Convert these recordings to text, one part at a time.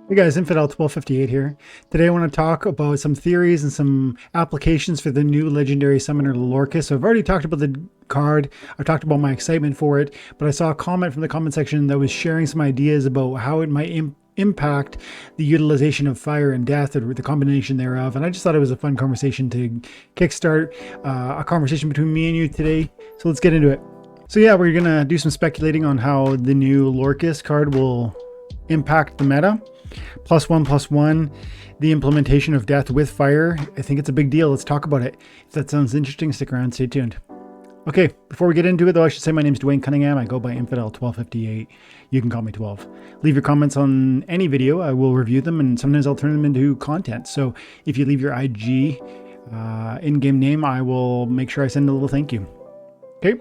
Hey guys, Infidel1258 here. Today I want to talk about some theories and some applications for the new legendary summoner Lorkus. So I've already talked about the card, I've talked about my excitement for it, but I saw a comment from the comment section that was sharing some ideas about how it might impact the utilization of fire and death, or the combination thereof. And I just thought it was a fun conversation to kickstart a conversation between me and you today. So let's get into it. So yeah, we're gonna do some speculating on how the new Lorkus card will impact the meta. +1/+1, the implementation of death with fire. I think it's a big deal. Let's talk about it. If that sounds interesting, stick around, stay tuned. Okay, before we get into it though, I should say my name is Dwayne Cunningham. I go by Infidel1258. You can call me 12. Leave your comments on any video. I will review them, and sometimes I'll turn them into content. So if you leave your IG in-game name, I will make sure I send a little thank you. Okay,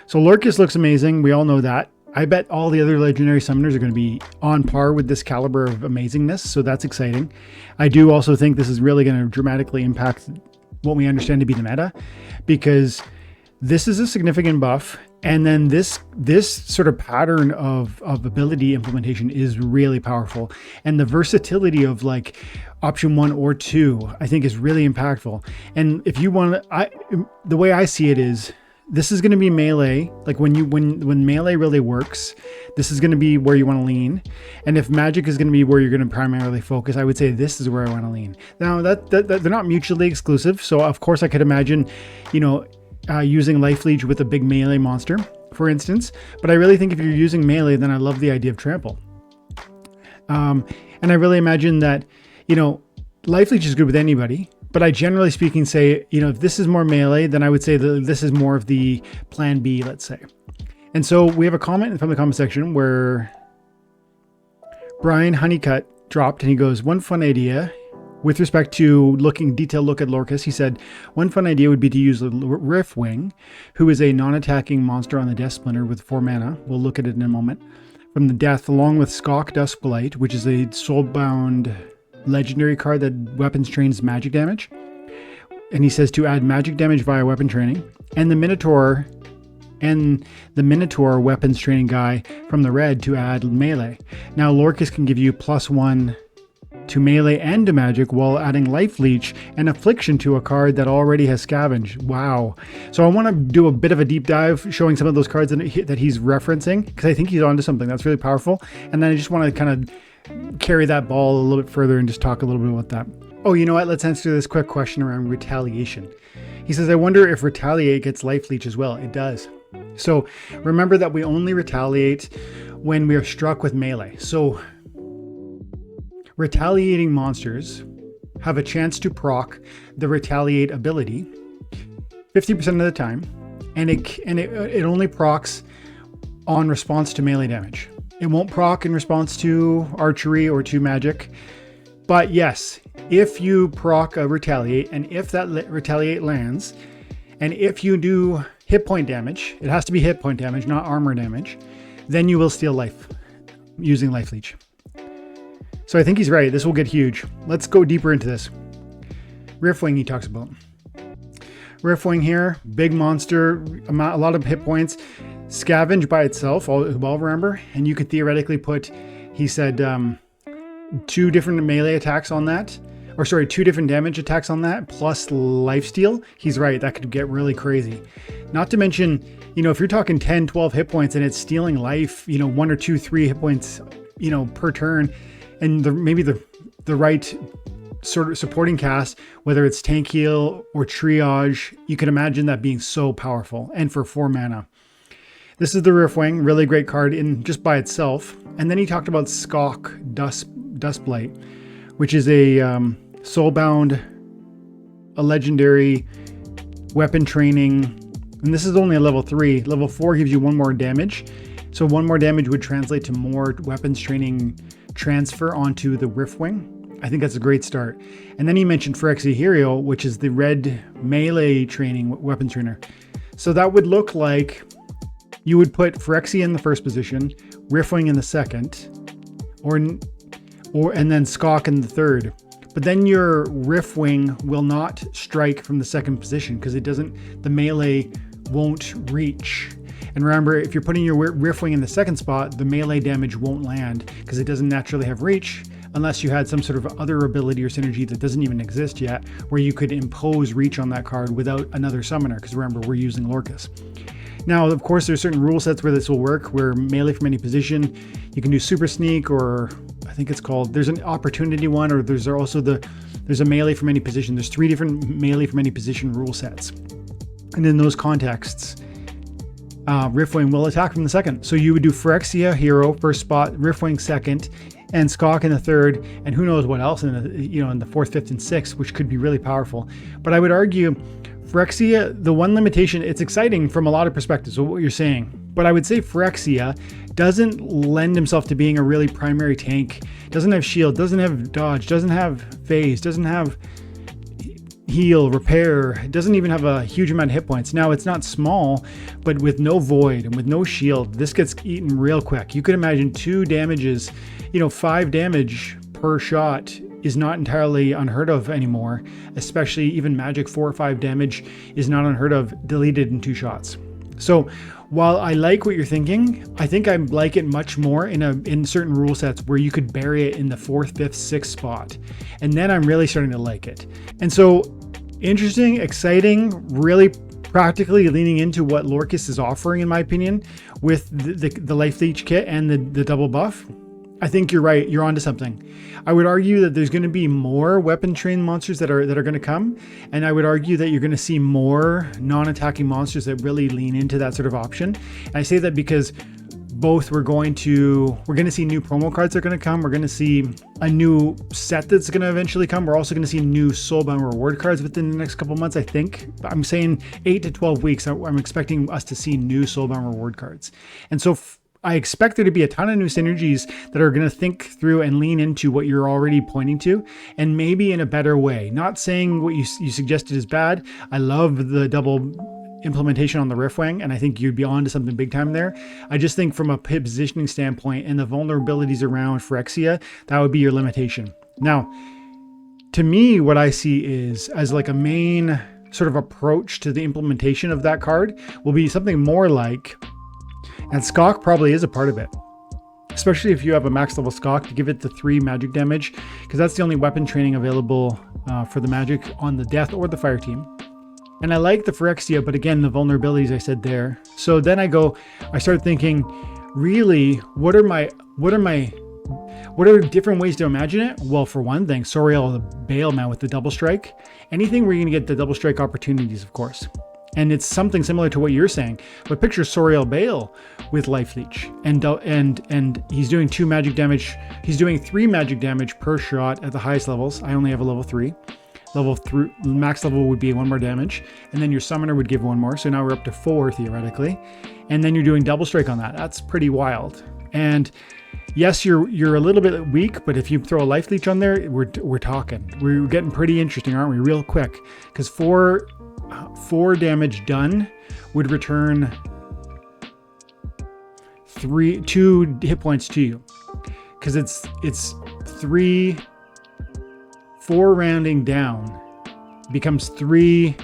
so Lorkus looks amazing. We all know that. I bet all the other legendary summoners are going to be on par with this caliber of amazingness, so that's exciting. I do also think this is really going to dramatically impact what we understand to be the meta, because this is a significant buff, and then this sort of pattern of ability implementation is really powerful, and the versatility of like option 1 or 2 I think is really impactful. And if you want to, the way I see it is, this is going to be melee. Like when melee really works, this is going to be where you want to lean. And if magic is going to be where you're going to primarily focus, I would say this is where I want to lean. Now that they're not mutually exclusive. So of course I could imagine, using Life Leech with a big melee monster, for instance. But I really think if you're using melee, then I love the idea of Trample. And I really imagine that, Life Leech is good with anybody. But I generally speaking say, if this is more melee, then I would say that this is more of the plan B, let's say. And so we have a comment from the comment section where Brian Honeycutt dropped, and he goes, one fun idea with respect to detailed look at Lorkus. He said, one fun idea would be to use Riff Wing, who is a non-attacking monster on the Death Splinter with 4 mana. We'll look at it in a moment. From the death, along with Skok Duskblight, which is a soulbound legendary card that weapons trains magic damage, and he says to add magic damage via weapon training, and the Minotaur weapons training guy from the red to add melee. Now Lorkus can give you +1 to melee and to magic while adding Life Leech and Affliction to a card that already has Scavenge. Wow. So I want to do a bit of a deep dive showing some of those cards that he's referencing, because I think he's onto something that's really powerful. And then I just want to kind of carry that ball a little bit further and just talk a little bit about that. Oh, you know what? Let's answer this quick question around retaliation. He says, I wonder if retaliate gets Life Leech as well. It does. So remember that we only retaliate when we are struck with melee. So retaliating monsters have a chance to proc the retaliate ability 50% of the time, and it only procs on response to melee damage. It won't proc in response to archery or to magic. But yes, if you proc a retaliate, and if that retaliate lands, and if you do hit point damage, it has to be hit point damage, not armor damage, then you will steal life using Life Leech. So I think he's right. This will get huge. Let's go deeper into this. Riff Wing he talks about. Riff Wing here, big monster, a lot of hit points. Scavenge by itself, all remember, and you could theoretically put, he said, 2 different melee attacks on that, or sorry, 2 different damage attacks on that, plus lifesteal. He's right, that could get really crazy. Not to mention, if you're talking 10, 12 hit points and it's stealing life, 1 or 2, 3 hit points, per turn, and maybe the right sort of supporting cast, whether it's tank heal or triage, you can imagine that being so powerful, and for 4 mana. This is the Riff Wing, really great card in just by itself. And then he talked about Skok Duskblight, which is a soulbound, a legendary weapon training. And this is only a level 3. Level 4 gives you 1 more damage. So 1 more damage would translate to more weapons training transfer onto the Riff Wing. I think that's a great start. And then he mentioned Phyrexia Hero, which is the red melee training weapon trainer. So that would look like you would put Phyrexia in the first position, Riff Wing in the second, and then Skok in the third. But then your Riff Wing will not strike from the second position because the melee won't reach. And remember, if you're putting your Riff Wing in the second spot, the melee damage won't land because it doesn't naturally have reach. unless you had some sort of other ability or synergy that doesn't even exist yet, where you could impose reach on that card without another summoner, because remember, we're using Lorkus. Now, of course, there's certain rule sets where this will work, where melee from any position, you can do super sneak, or I think it's called, there's an opportunity one, or there's also there's a melee from any position. There's 3 different melee from any position rule sets. And in those contexts, Riff Wing will attack from the second. So you would do Phyrexia hero first spot, Riff Wing second, and Skok in the third, and who knows what else in the, in the fourth, fifth, and sixth, which could be really powerful. But I would argue Phyrexia, the one limitation, it's exciting from a lot of perspectives of what you're saying, but I would say Phyrexia doesn't lend himself to being a really primary tank. Doesn't have shield, doesn't have dodge, doesn't have phase, doesn't have heal, repair, doesn't even have a huge amount of hit points. Now, it's not small, but with no void and with no shield, this gets eaten real quick. You could imagine 2 damages, 5 damage per shot is not entirely unheard of anymore, especially even magic 4 or 5 damage is not unheard of, deleted in 2 shots. So while I like what you're thinking, I think I like it much more in certain rule sets where you could bury it in the 4th, 5th, 6th spot. And then I'm really starting to like it. And so interesting, exciting, really practically leaning into what Lorkus is offering, in my opinion, with the Life Leech kit and the double buff. I think you're right. You're onto something. I would argue that there's going to be more weapon trained monsters that are going to come, and I would argue that you're going to see more non-attacking monsters that really lean into that sort of option. And I say that because both we're going to see new promo cards that are going to come. We're going to see a new set that's going to eventually come. We're also going to see new soulbound reward cards within the next couple months. I think I'm saying 8 to 12 weeks. I'm expecting us to see new soulbound reward cards, and so I expect there to be a ton of new synergies that are going to think through and lean into what you're already pointing to, and maybe in a better way. Not saying what you suggested is bad. I love the double implementation on the Riff Wing, and I think you'd be on to something big time there. I just think from a positioning standpoint and the vulnerabilities around Phyrexia, that would be your limitation. Now, to me, what I see is as like a main sort of approach to the implementation of that card will be something more like, and Skok probably is a part of it, especially if you have a max level Skok, to give it the 3 magic damage, because that's the only weapon training available for the magic on the death or the fire team. And I like the Phyrexia, but again, the vulnerabilities I said there. So then I start thinking, really, what are different ways to imagine it? Well, for one thing, Soriel the Bale man with the double strike. Anything where you're gonna get the double strike opportunities, of course. And it's something similar to what you're saying, but picture Soriel Bale with Life Leech, and he's doing 2 magic damage. He's doing 3 magic damage per shot at the highest levels. I only have a level 3. Level 3, max level would be 1 more damage, and then your summoner would give 1 more. So now we're up to 4 theoretically, and then you're doing double strike on that. That's pretty wild. And yes, you're a little bit weak, but if you throw a Life Leech on there, we're talking. We're getting pretty interesting, aren't we? Real quick, because 4 damage done would return 2 hit points to you, because it's 4 rounding down becomes 3.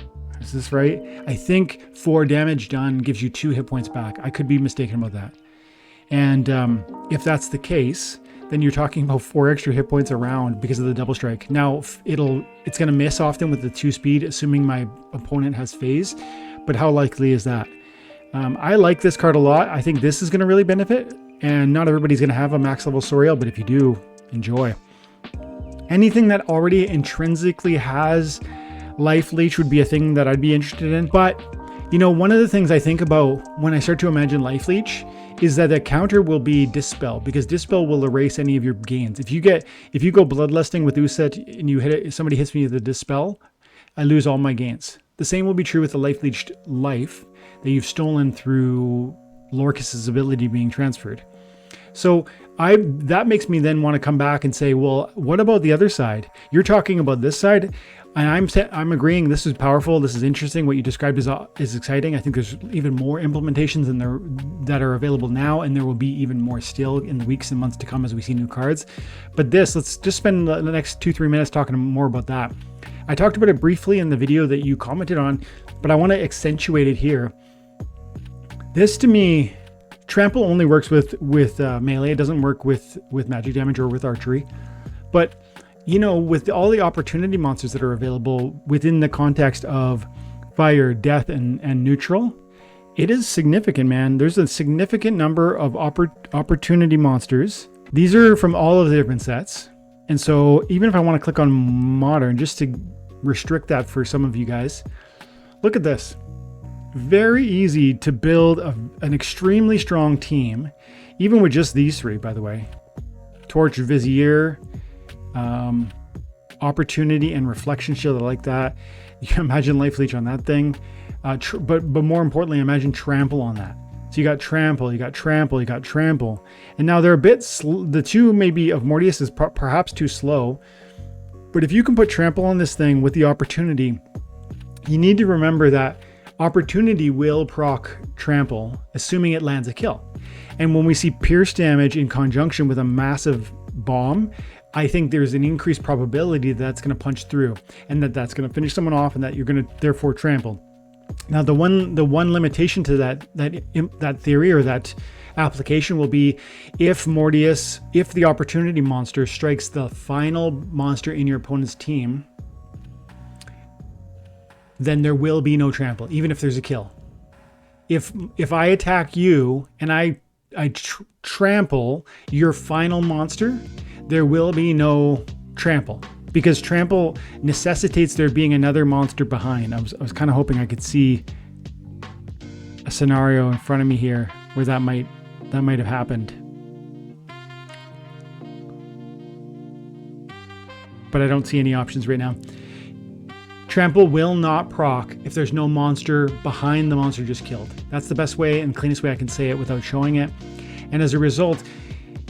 Is this right? I think 4 damage done gives you 2 hit points back. I could be mistaken about that. And if that's the case, then you're talking about 4 extra hit points around because of the double strike. Now it's going to miss often with the 2 speed, assuming my opponent has phase, but how likely is that? I like this card a lot. I think this is going to really benefit, and not everybody's going to have a max level Soriel, but if you do, enjoy. Anything that already intrinsically has Life Leech would be a thing that I'd be interested in. But one of the things I think about when I start to imagine Life Leech is that the counter will be Dispel, because Dispel will erase any of your gains. If you go Bloodlusting with Uset and you hit it, if somebody hits me with a Dispel, I lose all my gains. The same will be true with the Life Leech life that you've stolen through Lorkus's ability being transferred. So that makes me then want to come back and say, well, what about the other side? You're talking about this side, and I'm agreeing this is powerful, this is interesting, what you described is exciting. I think there's even more implementations that are available now, and there will be even more still in the weeks and months to come as we see new cards. But let's just spend the next 2-3 minutes talking more about that. I talked about it briefly in the video that you commented on, but I want to accentuate it here. This, to me, Trample only works with melee. It doesn't work with magic damage or with archery. But, you know, with all the opportunity monsters that are available within the context of fire, death, and neutral, it is significant, man. There's a significant number of opportunity monsters. These are from all of the different sets. And so even if I want to click on modern, just to restrict that for some of you guys, look at this. Very easy to build an extremely strong team, even with just these three, by the way. Torch, Vizier, Opportunity, and Reflection Shield. I like that. You can imagine Life Leech on that thing. But more importantly, imagine Trample on that. So you got Trample, you got Trample, you got Trample. And now they're a bit, the two maybe of Mortius is perhaps too slow. But if you can put Trample on this thing with the Opportunity, you need to remember that Opportunity will proc Trample, assuming it lands a kill. And when we see pierce damage in conjunction with a massive bomb, I think there's an increased probability that's going to punch through, and that's going to finish someone off, and that you're going to therefore trample. Now, the one limitation to that theory or that application will be if the Opportunity monster strikes the final monster in your opponent's team, then there will be no trample, even if there's a kill. If I attack you and I trample your final monster, there will be no trample, because trample necessitates there being another monster behind. I was kind of hoping I could see a scenario in front of me here where that might have happened, but I don't see any options right now. Trample will not proc if there's no monster behind the monster just killed. That's the best way and cleanest way I can say it without showing it. And as a result,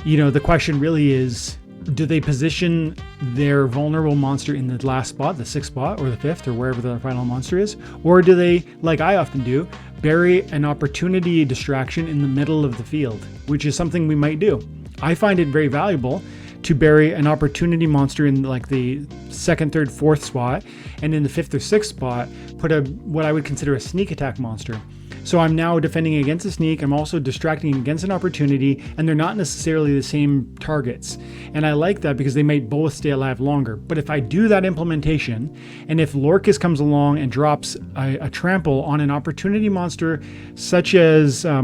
you know, the question really is, do they position their vulnerable monster in the last spot, the 6th spot or the 5th or wherever the final monster is? Or do they, like I often do, bury an Opportunity distraction in the middle of the field, which is something we might do. I find it very valuable to bury an Opportunity monster in like the 2nd, 3rd, 4th spot, and in the 5th or 6th spot, put what I would consider a sneak attack monster. So I'm now defending against a sneak, I'm also distracting against an Opportunity, and they're not necessarily the same targets. And I like that because they might both stay alive longer. But if I do that implementation, and if Lorkus comes along and drops a trample on an Opportunity monster, such as the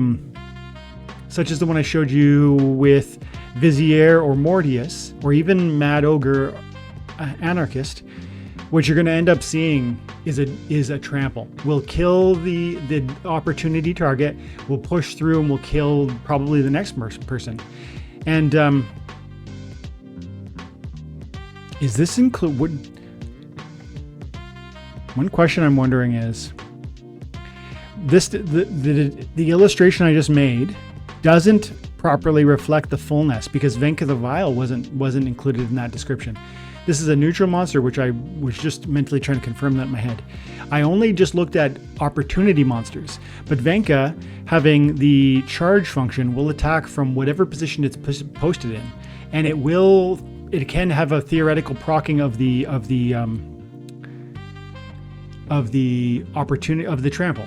one I showed you with Vizier or Mortius, or even Mad Ogre Anarchist, what you're going to end up seeing is a trample. We'll kill the Opportunity target, we'll push through, and we'll kill probably the next person. And is this include? One question I'm wondering is this: the illustration I just made doesn't properly reflect the fullness, because Venka the Vile wasn't included in that description. This is a neutral monster, which I was just mentally trying to confirm that in my head. I only just looked at Opportunity monsters, but Venka, having the charge function, will attack from whatever position it's posted in, and it can have a theoretical proccing of the Opportunity of the trample.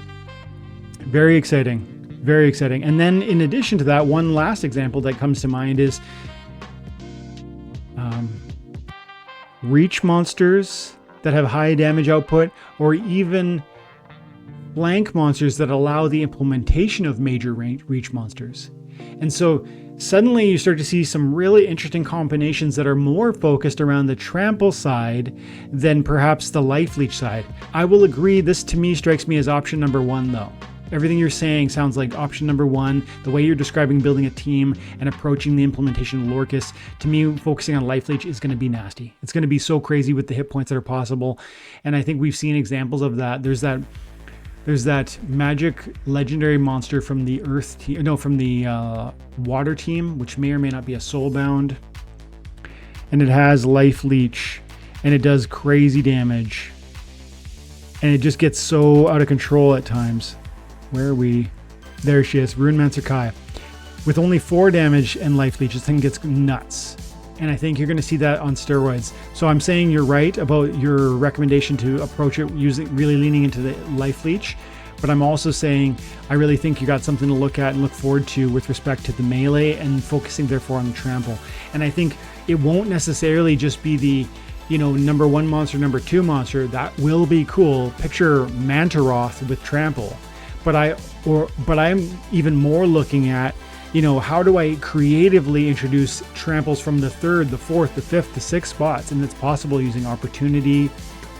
Very exciting. Very exciting. And then in addition to that, one last example that comes to mind is reach monsters that have high damage output, or even flank monsters that allow the implementation of major reach monsters. And so suddenly you start to see some really interesting combinations that are more focused around the trample side than perhaps the life leech side. I will agree, this to me strikes me as option number 1 though. Everything you're saying sounds like option number 1. The way you're describing building a team and approaching the implementation of Lorkus, to me, focusing on Life Leech is going to be nasty. It's going to be so crazy with the hit points that are possible. And I think we've seen examples of that. There's that magic legendary monster from the Earth team, no, from the Water team, which may or may not be a soulbound. And it has Life Leech, and it does crazy damage. And it just gets so out of control at times. Where are we? There she is, Runemancer Kai. With only 4 damage and Life Leech, this thing gets nuts. And I think you're going to see that on steroids. So I'm saying you're right about your recommendation to approach it really leaning into the Life Leech. but I'm also saying I really think you got something to look at and look forward to with respect to the melee and focusing therefore on the trample. And I think it won't necessarily just be the, you know, number 1 monster, number 2 monster. That will be cool. Picture Mantaroth with trample. But I'm even more looking at, you know, how do I creatively introduce tramples from the 3rd, the 4th, the 5th, the 6th spots? And it's possible using opportunity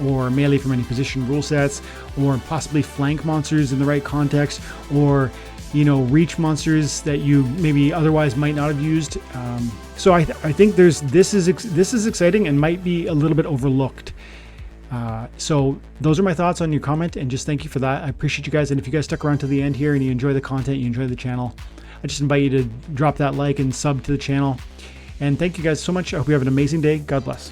or melee from any position rule sets, or possibly flank monsters in the right context, or, you know, reach monsters that you maybe otherwise might not have used. So I think this is exciting and might be a little bit overlooked. So those are my thoughts on your comment, and just thank you for that. I appreciate you guys. And if you guys stuck around to the end here and you enjoy the content, you enjoy the channel, I just invite you to drop that like and sub to the channel. And thank you guys so much. I hope you have an amazing day. God bless.